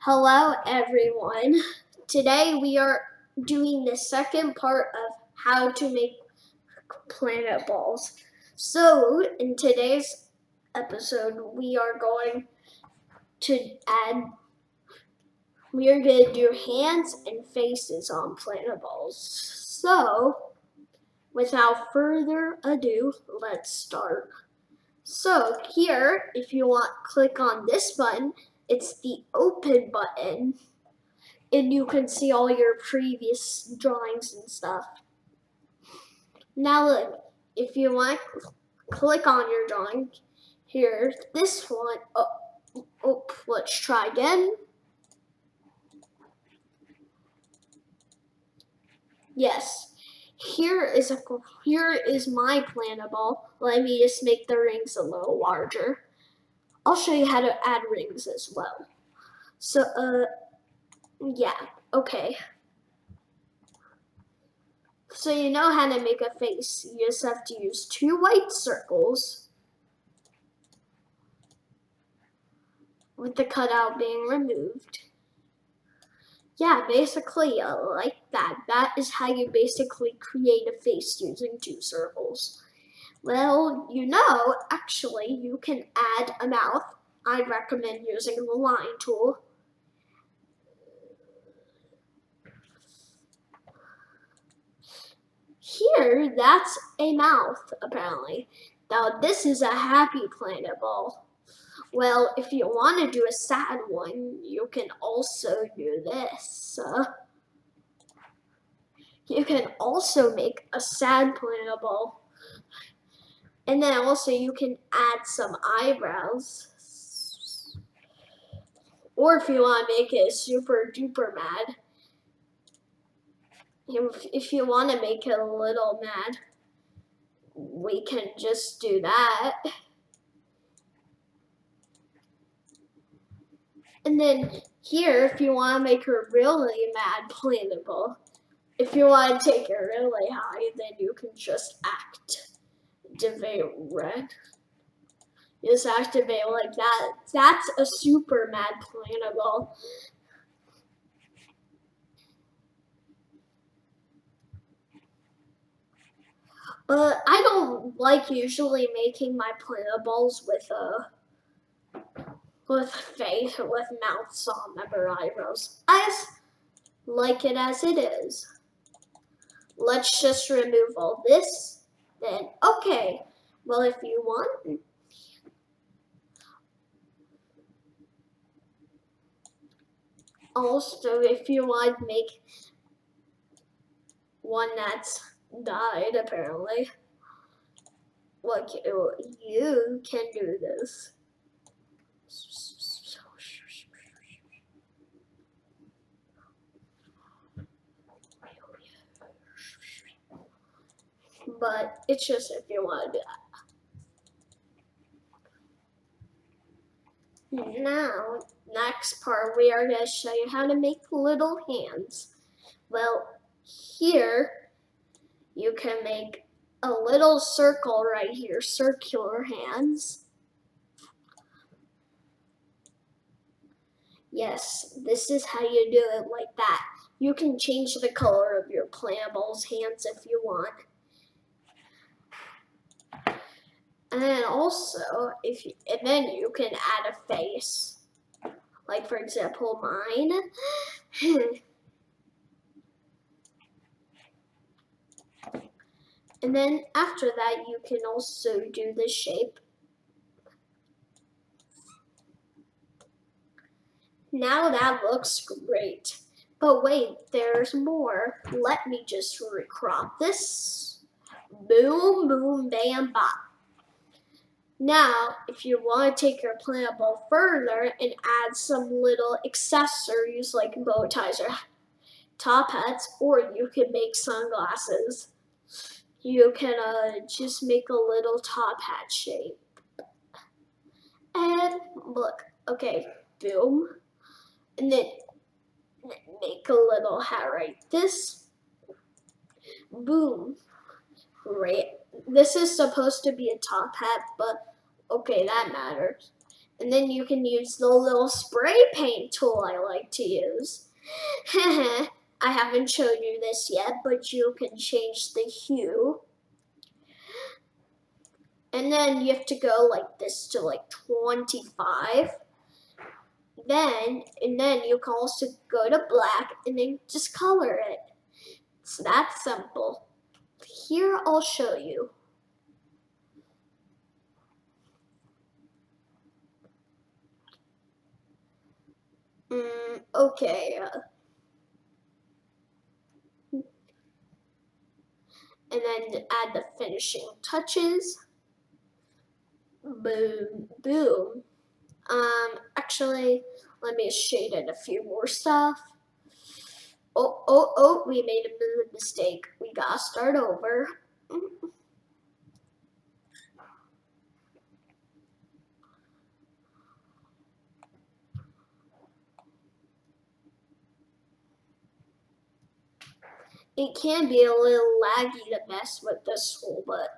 Hello everyone. Today we are doing the second part of how to make planet balls. So in today's episode we are going to do hands and faces on planet balls. So without further ado, let's start. So here, if you want, click on this button. It's the open button. And you can see all your previous drawings and stuff. Now look, if you want, click on your drawing. Here, this one. Let's try again. Yes, here is my planet ball. Let me just make the rings a little larger. I'll show you how to add rings as well. So, yeah, okay. So you know how to make a face. You just have to use 2 white circles with the cutout being removed. Yeah, basically like that. That is how you basically create a face using 2 circles. Well, actually you can add a mouth. I'd recommend using the line tool. Here, that's a mouth, apparently. Now, this is a happy planet ball. Well, if you want to do a sad one, you can also do this. You can also make a sad planet ball. And then also you can add some eyebrows. Or if you want to make it super duper mad. If you want to make it a little mad, we can just do that. And then here, if you want to make a really mad planet ball, if you want to take it really high, then you can just activate red. Just activate like that. That's a super mad planet ball. But I don't like usually making my planet balls with face, with mouths on them or eyebrows. I just like it as it is. Let's just remove all this. Then, okay. Well, if you want, also, if you want to make one that's died, apparently, like you can do this. But it's just if you want to do that. Now, next part, we are going to show you how to make little hands. Well, here, you can make a little circle right here, circular hands. Yes, this is how you do it like that. You can change the color of your Planetball's hands if you want. And then also, and then you can add a face. Like for example, mine. And then after that, you can also do the shape. Now that looks great. But wait, there's more. Let me just recrop this. Boom, boom, bam, bop. Now, if you want to take your planet ball further and add some little accessories like bow ties or top hats, or you can make sunglasses. You can just make a little top hat shape. And look, okay, boom. And then make a little hat right this. Boom. Right. This is supposed to be a top hat, but okay, that matters. And then you can use the little spray paint tool I like to use. I haven't shown you this yet, but you can change the hue. And then you have to go like this to like 25. And then you can also go to black and then just color it. It's that simple. Here I'll show you. Okay. And then add the finishing touches. Boom, boom. Actually, let me shade in a few more stuff. Oh, we made a mistake. We gotta start over. It can be a little laggy to mess with this tool, but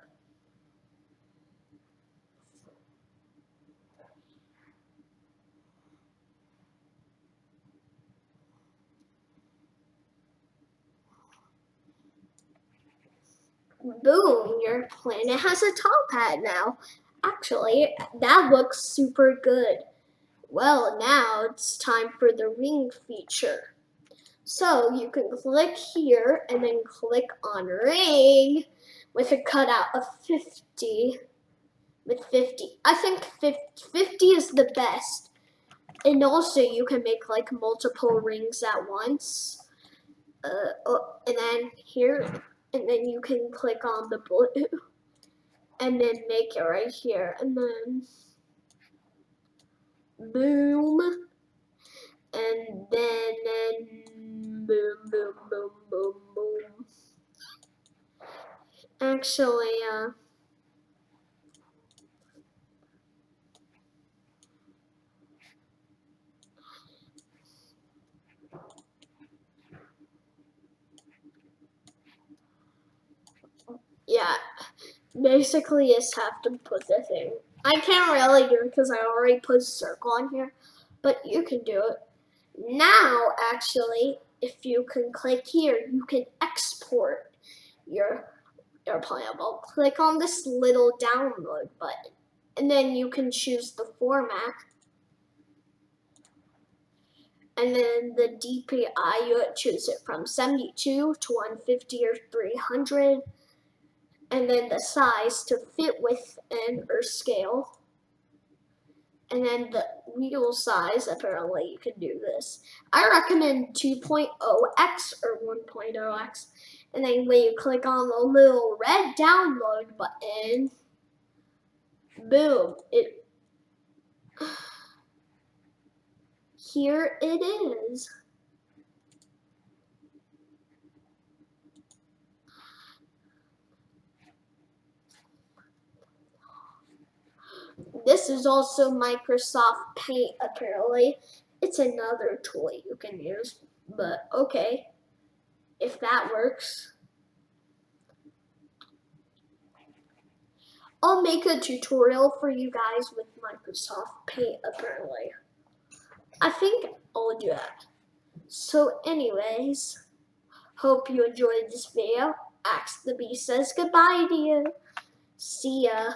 boom, your planet has a top hat now. Actually, that looks super good. Well, now it's time for the ring feature. So you can click here and then click on ring with a cutout of 50. With 50. I think 50 is the best. And also you can make like multiple rings at once. And then here, and then you can click on the blue and then make it right here. And then boom. And then boom, boom, boom, boom, boom. Actually, yeah, basically you just have to put the thing. I can't really do it because I already put a circle on here, but you can do it. Now, actually, if you can click here, you can export your Planetball. Click on this little download button, and then you can choose the format. And then the DPI, you choose it from 72 to 150 or 300. And then the size to fit within or scale. And then the wheel size, apparently you can do this. I recommend 2.0x or 1.0x. And then when you click on the little red download button, boom, here it is. This is also Microsoft Paint, apparently. It's another tool you can use, but okay, if that works. I'll make a tutorial for you guys with Microsoft Paint, apparently. I think I'll do that. So anyways, hope you enjoyed this video. Axe the Bee says goodbye to you. See ya.